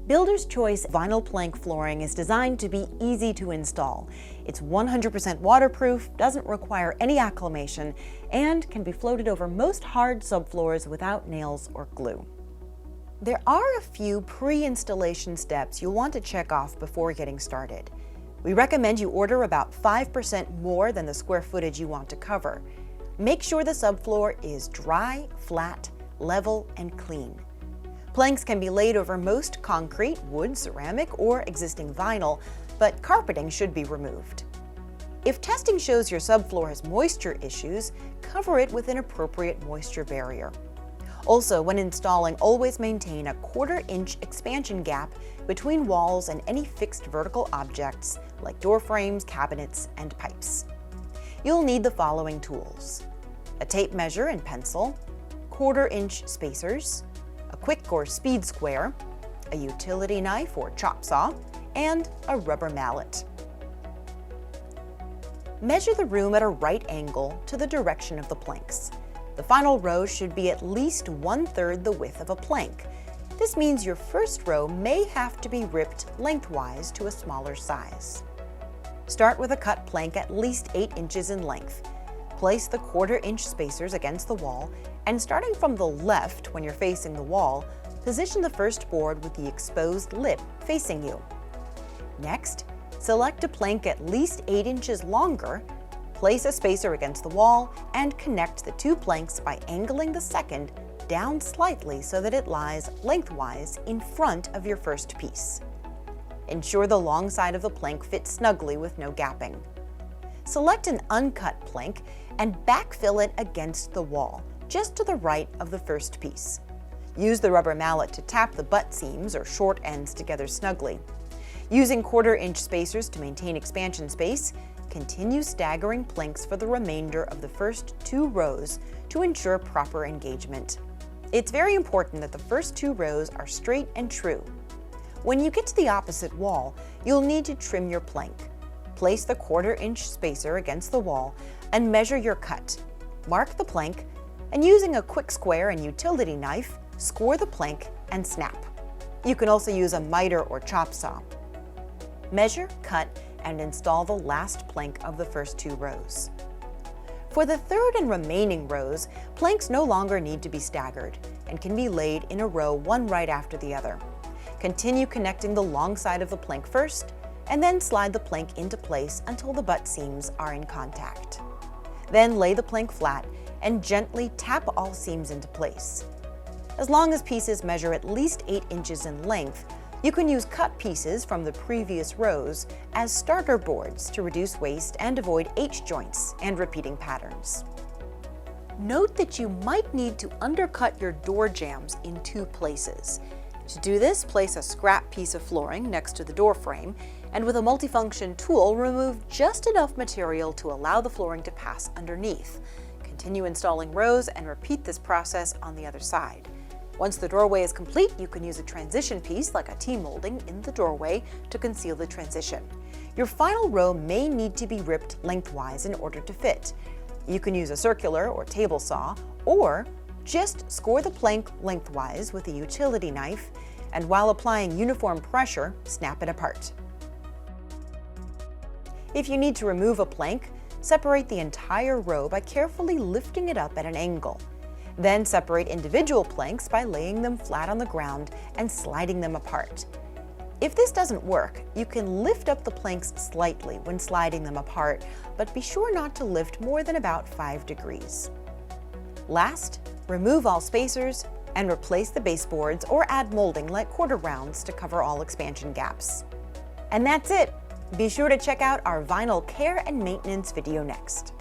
Builder's Choice vinyl plank flooring is designed to be easy to install. It's 100% waterproof, doesn't require any acclimation, and can be floated over most hard subfloors without nails or glue. There are a few pre-installation steps you'll want to check off before getting started. We recommend you order about 5% more than the square footage you want to cover. Make sure the subfloor is dry, flat, level, and clean. Planks can be laid over most concrete, wood, ceramic, or existing vinyl, but carpeting should be removed. If testing shows your subfloor has moisture issues, cover it with an appropriate moisture barrier. Also, when installing, always maintain a 1/4 inch expansion gap between walls and any fixed vertical objects like door frames, cabinets, and pipes. You'll need the following tools: a tape measure and pencil, 1/4 inch spacers, a quick or speed square, a utility knife or chop saw, and a rubber mallet. Measure the room at a right angle to the direction of the planks. The final row should be at least 1/3 the width of a plank. This means your first row may have to be ripped lengthwise to a smaller size. Start with a cut plank at least 8 inches in length. Place the 1/4 inch spacers against the wall, and starting from the left when you're facing the wall, position the first board with the exposed lip facing you. Next, select a plank at least 8 inches longer, place a spacer against the wall, and connect the 2 planks by angling the second down slightly so that it lies lengthwise in front of your first piece. Ensure the long side of the plank fits snugly with no gapping. Select an uncut plank and backfill it against the wall, just to the right of the first piece. Use the rubber mallet to tap the butt seams or short ends together snugly. Using 1/4 inch spacers to maintain expansion space, continue staggering planks for the remainder of the first 2 rows to ensure proper engagement. It's very important that the first 2 rows are straight and true. When you get to the opposite wall, you'll need to trim your plank. Place the 1/4 inch spacer against the wall and measure your cut. Mark the plank, and using a quick square and utility knife, score the plank and snap. You can also use a miter or chop saw. Measure, cut, and install the last plank of the first 2 rows. For the third and remaining rows, planks no longer need to be staggered and can be laid in a row one right after the other. Continue connecting the long side of the plank first, and then slide the plank into place until the butt seams are in contact. Then lay the plank flat and gently tap all seams into place. As long as pieces measure at least 8 inches in length, you can use cut pieces from the previous rows as starter boards to reduce waste and avoid H-joints and repeating patterns. Note that you might need to undercut your door jambs in 2 places. To do this, place a scrap piece of flooring next to the door frame, and with a multifunction tool, remove just enough material to allow the flooring to pass underneath. Continue installing rows and repeat this process on the other side. Once the doorway is complete, you can use a transition piece like a T-molding in the doorway to conceal the transition. Your final row may need to be ripped lengthwise in order to fit. You can use a circular or table saw, or just score the plank lengthwise with a utility knife, and while applying uniform pressure, snap it apart. If you need to remove a plank, separate the entire row by carefully lifting it up at an angle. Then separate individual planks by laying them flat on the ground and sliding them apart. If this doesn't work, you can lift up the planks slightly when sliding them apart, but be sure not to lift more than about 5 degrees. Last, remove all spacers and replace the baseboards or add molding like quarter rounds to cover all expansion gaps. And that's it! Be sure to check out our vinyl care and maintenance video next.